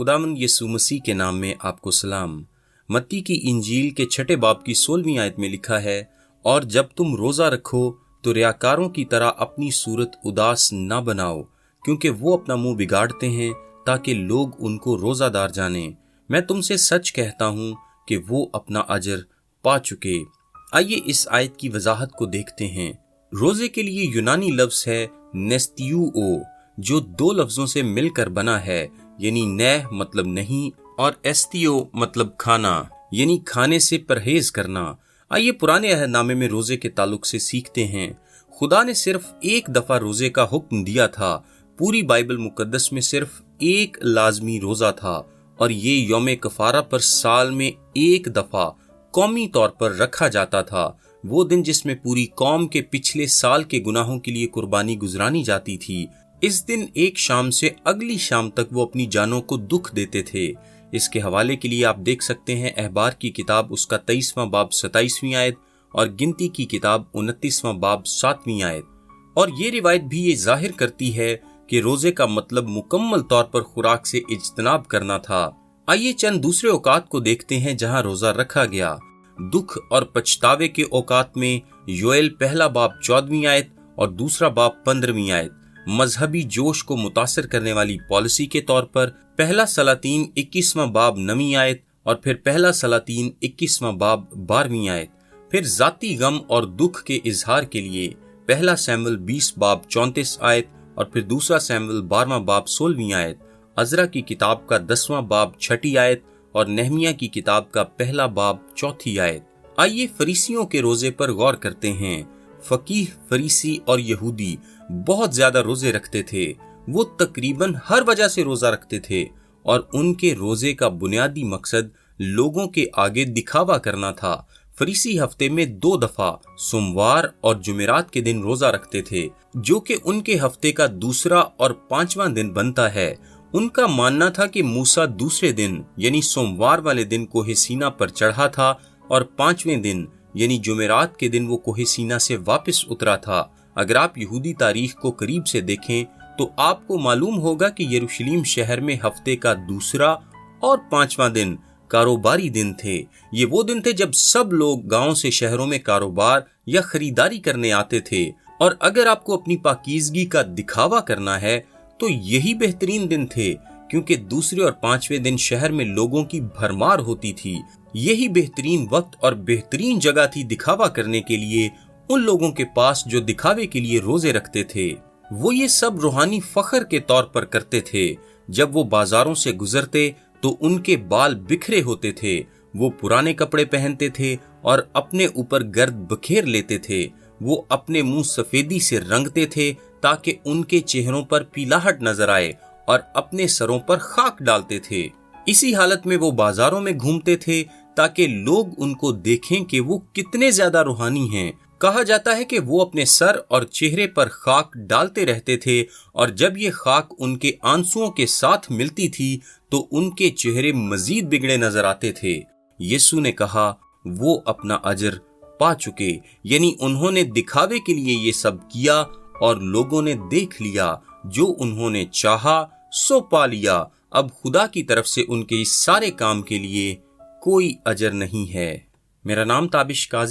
खुदावंद यीशु मसीह के नाम में आपको सलाम। मत्ती की इंजील के 6 बाब की 16वीं आयत में लिखा है, और जब तुम रोजा रखो तो रियाकारों की तरह अपनी सूरत उदास न बनाओ, क्योंकि वो अपना मुंह बिगाड़ते हैं ताकि लोग उनको रोजादार जाने। मैं तुमसे सच कहता हूँ कि वो अपना अजर पा चुके। आइए इस आयत की वजाहत को देखते हैं। रोजे के लिए यूनानी लफ्ज है नेस्तियूओ, जो 2 लफ्जों से मिलकर बना है, यानी नह मतलब नहीं और एस्तियो मतलब खाना, यानी खाने से परहेज करना। आइए पुराने अहदनामे में रोजे के ताल्लुक से सीखते हैं। खुदा ने सिर्फ एक दफा रोजे का हुक्म दिया था। पूरी बाइबल मुकद्दस में सिर्फ एक लाजमी रोजा था, और ये यौम कफारा पर साल में एक दफा कौमी तौर पर रखा जाता था। वो दिन जिसमें पूरी कौम के पिछले साल के गुनाहों के लिए कुर्बानी गुजरानी जाती थी। इस दिन एक शाम से अगली शाम तक वो अपनी जानों को दुख देते थे। इसके हवाले के लिए आप देख सकते हैं अहबार की किताब उसका 23वां बाब 27वीं आयत और गिनती की किताब 29वां बाब 7वीं आयत। और ये रिवायत भी ये जाहिर करती है कि रोजे का मतलब मुकम्मल तौर पर खुराक से इज्तनाब करना था। आइए चंद दूसरे औकात को देखते हैं जहां रोजा रखा गया। दुख और पछतावे के औकात में योएल पहला बाब 14वीं आयत और दूसरा बाब 15वीं आयत। मजहबी जोश को मुतासर करने वाली पॉलिसी के तौर पर पहला सलातीन 21वां बाब 9वीं आयत और फिर पहला सलातीन 21वां बाब 12वीं आयत। फिर जाती गम और दुख के इजहार के लिए पहला सैमुएल 20 बाब 34 आयत और फिर दूसरा सैमुएल 12वां बाब 16वीं आयत। अजरा की किताब का 10वां बाब 6ठी आयत और नेहमिया की किताब का पहला बाब 4थी आयत। आइए फरीसियों के रोजे पर गौर करते हैं। फकीह, फरीसी और यहूदी बहुत ज्यादा रोजे रखते थे। वो तकरीबन हर वजह से रोजा रखते थे, और उनके रोजे का बुनियादी मकसद लोगों के आगे दिखावा करना था। फरीसी हफ्ते में 2 दफा सोमवार और जुमेरात के दिन रोजा रखते थे, जो कि उनके हफ्ते का दूसरा और 5वां दिन बनता है। उनका मानना था कि मूसा दूसरे दिन यानी सोमवार वाले दिन कोहे सीना पर चढ़ा था, और 5वें दिन यानी जुमेरात के दिन वो कोहे सीना से वापस उतरा था। अगर आप यहूदी तारीख को करीब से देखें तो आपको मालूम होगा कि यरूशलेम शहर में हफ्ते का दूसरा और 5वां दिन कारोबारी दिन थे। ये वो दिन थे जब सब लोग गांव से शहरों में कारोबार या खरीदारी करने आते थे, और अगर आपको अपनी पाकीज़गी का दिखावा करना है तो यही बेहतरीन दिन थे, क्योंकि दूसरे और 5वें दिन शहर में लोगों की भरमार होती थी। यही बेहतरीन वक्त और बेहतरीन जगह थी दिखावा करने के लिए उन लोगों के पास जो दिखावे के लिए रोजे रखते थे। वो ये सब रूहानी फख्र के तौर पर करते थे। जब वो बाजारों से गुजरते तो उनके बाल बिखरे होते थे। वो पुराने कपड़े पहनते थे और अपने ऊपर गर्द बखेर लेते थे। वो अपने मुंह सफेदी से रंगते थे ताकि उनके चेहरों पर पीलाहट नजर आए, और अपने सरों पर खाक डालते थे। इसी हालत में वो बाजारों में घूमते थे ताकि लोग उनको देखें कि वो कितने ज्यादा रूहानी हैं। कहा जाता है कि वो अपने सर और चेहरे पर खाक डालते रहते थे, और जब ये खाक उनके आंसुओं के साथ मिलती थी तो उनके चेहरे मजीद बिगड़े नजर आते थे। यीशु ने कहा वो अपना अजर पा चुके, यानी उन्होंने दिखावे के लिए ये सब किया और लोगों ने देख लिया। जो उन्होंने चाहा सो पा लिया। अब खुदा की तरफ से उनके इस सारे काम के लिए कोई अजर नहीं है। मेरा नाम ताबिश काजी